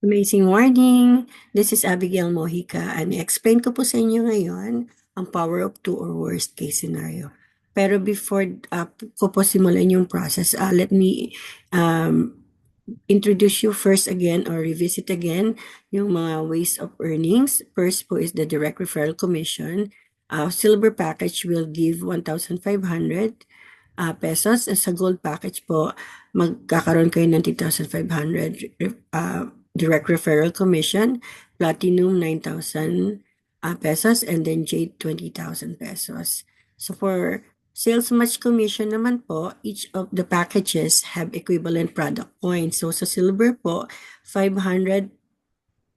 Amazing morning! This is Abigail Mojica and i-explain ko po sa inyo ngayon ang power of two or worst case scenario. Pero before ko po simulan yung process, let me introduce you first again or revisit again yung mga ways of earnings. First po is the direct referral commission. Silver package will give 1,500 pesos. Sa gold package po, magkakaroon kayo ng 2,500 direct referral commission, platinum 9,000 pesos, and then jade 20,000 pesos. So for sales match commission naman po, each of the packages have equivalent product points. So sa silver po, 500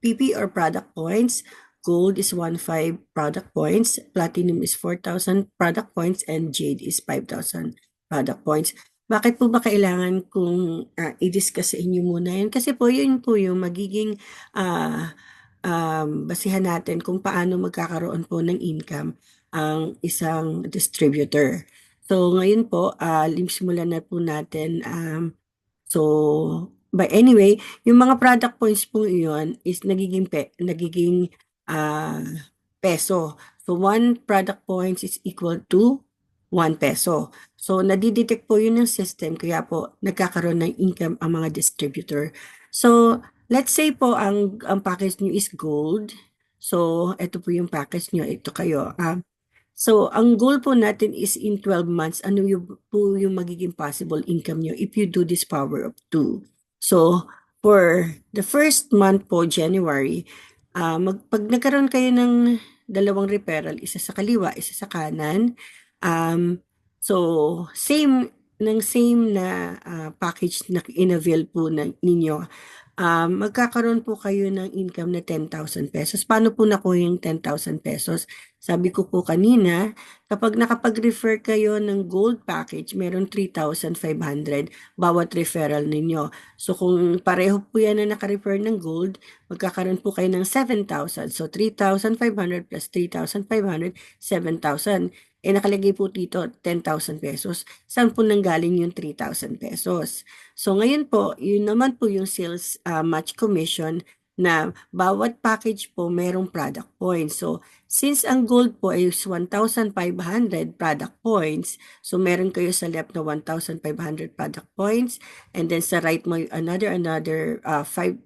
PP or product points, gold is 1,500 product points, platinum is 4,000 product points, and jade is 5,000 product points. Bakit po ba kailangan kong i-discuss sa inyo muna yun? Kasi po yun po yung magiging basihan natin kung paano magkakaroon po ng income ang isang distributor. So ngayon po, simulan na po natin. But anyway, yung mga product points po iyon is nagiging peso. So 1 product points is equal to 1 peso. So nadidetect po yun ng system, kaya po nagkakaroon ng income ang mga distributor. So let's say po ang package nyo is gold. So ito po yung package nyo, ito kayo. So ang goal po natin is in 12 months, ano po yung magiging possible income nyo if you do this power of 2. So for the first month po, January, pag nagkaroon kayo ng dalawang referral, isa sa kaliwa, isa sa kanan, so same na package na in-avail po ninyo, magkakaroon po kayo ng income na 10,000 pesos. Paano po nakuha yung 10,000 pesos? Sabi ko po kanina, kapag nakapag-refer kayo ng gold package, meron 3,500 bawat referral ninyo. So kung pareho po yan na naka-refer ng gold, magkakaroon po kayo ng 7,000. So 3,500 plus 3,500, 7,000. Nakalagay po dito 10,000 pesos. Saan po nanggaling yung 3,000 pesos? So ngayon po, yun naman po yung sales match commission na bawat package po merong product points. So since ang gold po is 1,500 product points, so meron kayo sa left na 1,500 product points, and then sa right mo another 1,500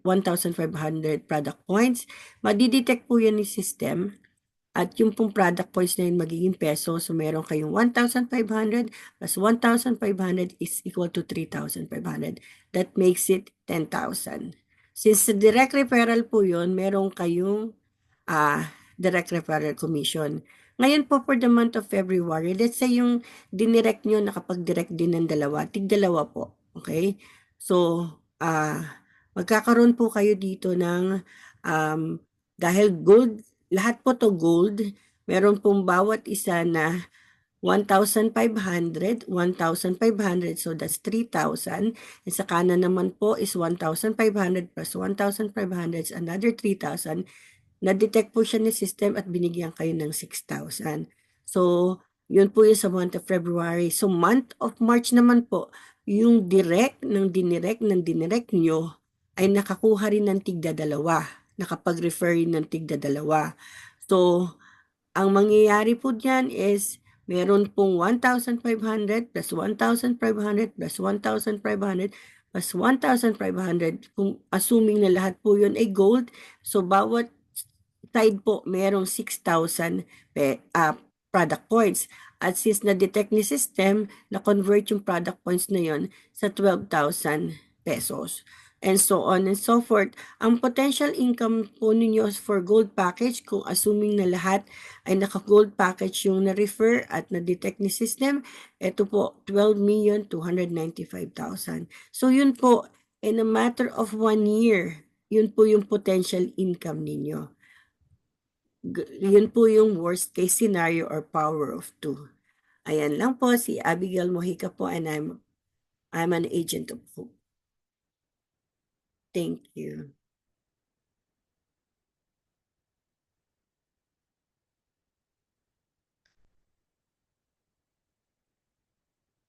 product points. Madidetect po yan ni system. At yung pong product points na yun magiging peso. So meron kayong 1,500 plus 1,500 is equal to 3,500. That makes it 10,000. Since direct referral po yun, meron kayong direct referral commission. Ngayon po for the month of February, let's say yung dinirect nyo nakapag-direct din ng dalawa, tig-dalawa po. Okay? So, magkakaroon po kayo dito ng dahil gold, lahat po to gold, meron pong bawat isa na 1,500, 1,500, so that's 3,000. And sa kanan naman po is 1,500 plus 1,500 is another 3,000. Na-detect po siya ni system at binigyan kayo ng 6,000. So, yun po yung sa month of February. So, month of March naman po, yung direct nyo ay nakakuha rin ng tigda-dalawa. Nakapag-refer rin ng tigda-dalawa. So, ang mangyayari po dyan is meron pong 1,500 plus 1,500 plus 1,500 plus 1,500. Kung assuming na lahat po yun ay gold, so bawat side po merong 6,000 product points. At since na-detect ni system, na-convert yung product points na yon sa 12,000 pesos. And so on and so forth. Ang potential income po ninyo for gold package, kung assuming na lahat ay naka-gold package yung na-refer at na-detect ni system, ito po, 12,295,000. So yun po, in a matter of 1 year, yun po yung potential income ninyo. Yun po yung worst case scenario or power of 2. Ayan lang po, si Abigail Mojica po, and I'm an agent of hope. Thank you.